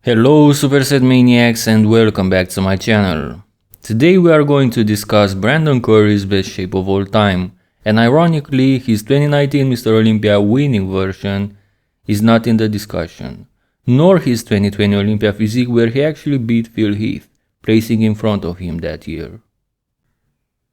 Hello Superset Maniacs and welcome back to my channel. Today we are going to discuss Brandon Curry's best shape of all time, and ironically his 2019 Mr. Olympia winning version is not in the discussion, nor his 2020 Olympia physique where he actually beat Phil Heath, placing in front of him that year.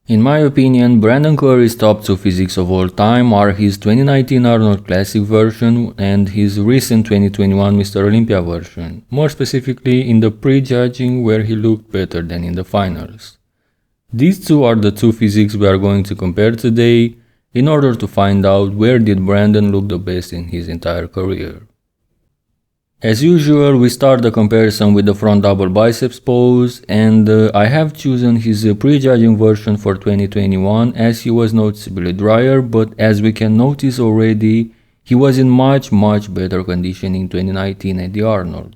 In my opinion, Brandon Curry's top 2 physiques of all time are his 2019 Arnold Classic version and his recent 2021 Mr. Olympia version, more specifically in the pre-judging where he looked better than in the finals. These two are the two physiques we are going to compare today in order to find out where did Brandon look the best in his entire career. As usual, we start the comparison with the front double biceps pose, and I have chosen his pre-judging version for 2021 as he was noticeably drier, but as we can notice already, he was in much better condition in 2019 at the Arnold.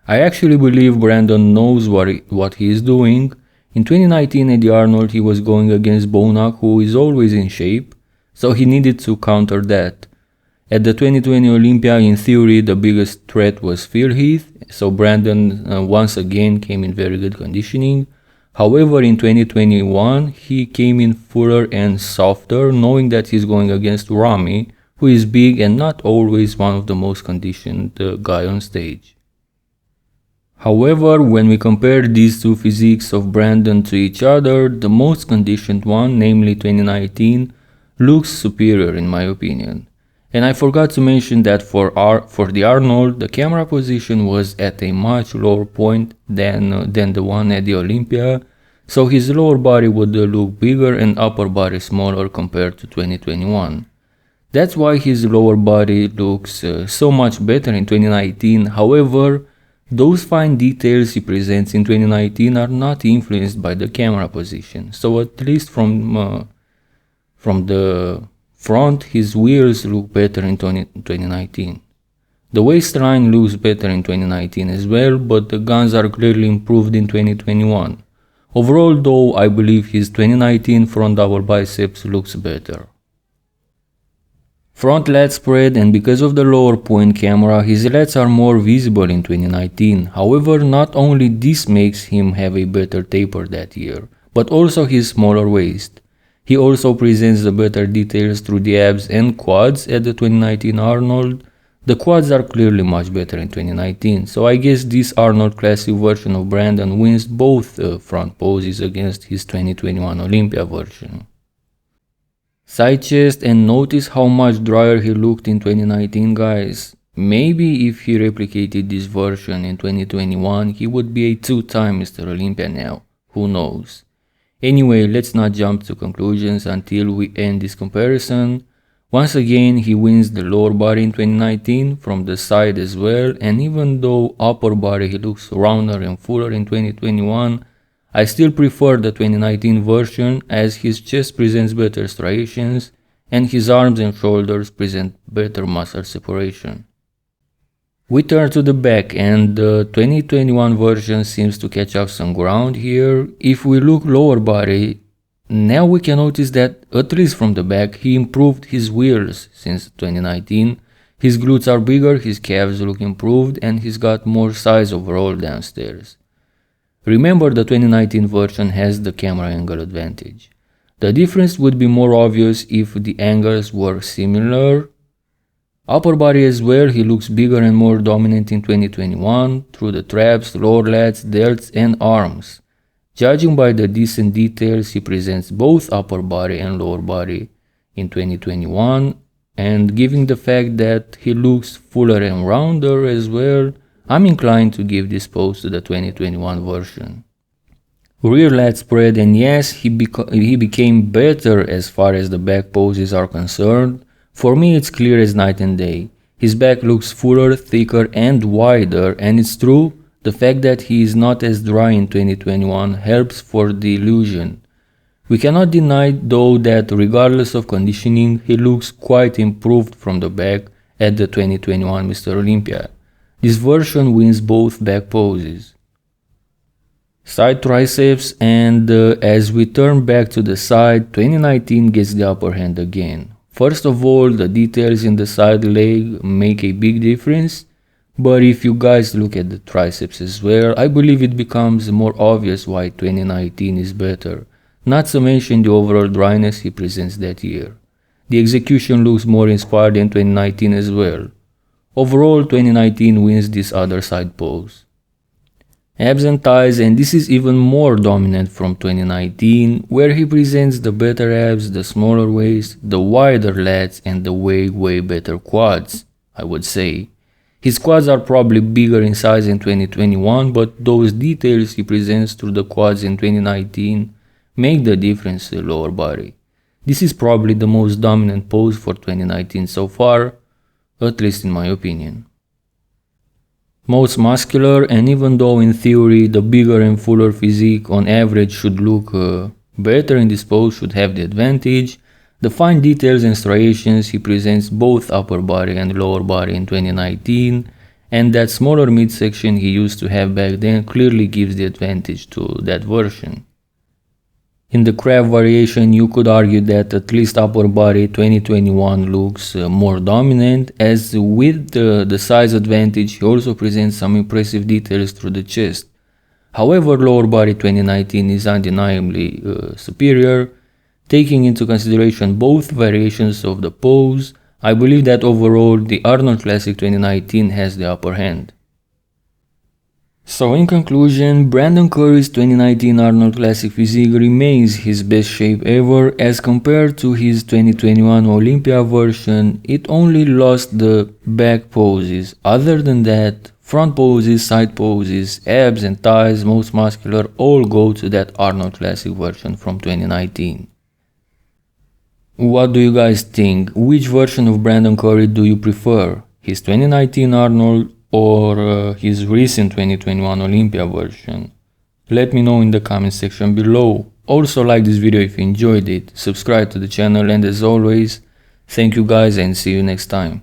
I actually believe Brandon knows what he is doing. In 2019 at the Arnold he was going against Bonac, who is always in shape, so he needed to counter that. At the 2020 Olympia, in theory, the biggest threat was Phil Heath, so Brandon once again came in very good conditioning. However, in 2021, he came in fuller and softer, knowing that he's going against Ramy, who is big and not always one of the most conditioned guy on stage. However, when we compare these two physiques of Brandon to each other, the most conditioned one, namely 2019, looks superior in my opinion. And I forgot to mention that for the Arnold, the camera position was at a much lower point than the one at the Olympia, so his lower body would look bigger and upper body smaller compared to 2021. That's why his lower body looks so much better in 2019. However, those fine details he presents in 2019 are not influenced by the camera position, so at least from the front, his wheels look better in 2019. The waistline looks better in 2019 as well, but the guns are clearly improved in 2021. Overall though, I believe his 2019 front double biceps looks better. Front lat spread, and because of the lower point camera, his lats are more visible in 2019. However, not only this makes him have a better taper that year, but also his smaller waist. He also presents the better details through the abs and quads at the 2019 Arnold. The quads are clearly much better in 2019, so I guess this Arnold Classic version of Brandon wins both front poses against his 2021 Olympia version. Side chest, and notice how much drier he looked in 2019, guys. Maybe if he replicated this version in 2021, he would be a two-time Mr. Olympia now, who knows. Anyway, let's not jump to conclusions until we end this comparison. Once again, he wins the lower body in 2019, from the side as well, and even though upper body he looks rounder and fuller in 2021, I still prefer the 2019 version as his chest presents better striations and his arms and shoulders present better muscle separation. We turn to the back, and the 2021 version seems to catch up some ground here. If we look lower body, now we can notice that, at least from the back, he improved his wheels since 2019. His glutes are bigger, his calves look improved, and he's got more size overall downstairs. Remember, the 2019 version has the camera angle advantage. The difference would be more obvious if the angles were similar. Upper body as well, he looks bigger and more dominant in 2021 through the traps, lower lats, delts and arms. Judging by the decent details, he presents both upper body and lower body in 2021, and given the fact that he looks fuller and rounder as well, I'm inclined to give this pose to the 2021 version. Rear lat spread, and yes, he became better as far as the back poses are concerned. For me, it's clear as night and day. His back looks fuller, thicker and wider, and it's true, the fact that he is not as dry in 2021 helps for the illusion. We cannot deny though that regardless of conditioning, he looks quite improved from the back at the 2021 Mr. Olympia. This version wins both back poses. Side triceps, and as we turn back to the side, 2019 gets the upper hand again. First of all, the details in the side leg make a big difference. But if you guys look at the triceps as well, I believe it becomes more obvious why 2019 is better, not to mention the overall dryness he presents that year. The execution looks more inspired in 2019 as well. Overall, 2019 wins this other side pose. Abs and thighs, and this is even more dominant from 2019, where he presents the better abs, the smaller waist, the wider lats, and the way better quads, I would say. His quads are probably bigger in size in 2021, but those details he presents through the quads in 2019 make the difference to the lower body. This is probably the most dominant pose for 2019 so far, at least in my opinion. Most muscular, and even though in theory the bigger and fuller physique on average should look better in this pose, should have the advantage, the fine details and striations he presents both upper body and lower body in 2019, and that smaller midsection he used to have back then clearly gives the advantage to that version. In the crab variation, you could argue that at least upper body 2021 looks more dominant, as with the size advantage he also presents some impressive details through the chest. However, lower body 2019 is undeniably superior. Taking into consideration both variations of the pose, I believe that overall the Arnold Classic 2019 has the upper hand. So in conclusion, Brandon Curry's 2019 Arnold Classic physique remains his best shape ever. As compared to his 2021 Olympia version, it only lost the back poses. Other than that, front poses, side poses, abs and thighs, most muscular, all go to that Arnold Classic version from 2019. What do you guys think? Which version of Brandon Curry do you prefer? His 2019 Arnold or his recent 2021 Olympia version? Let me know in the comment section below. Also like this video if you enjoyed it, subscribe to the channel, and as always, thank you guys and see you next time.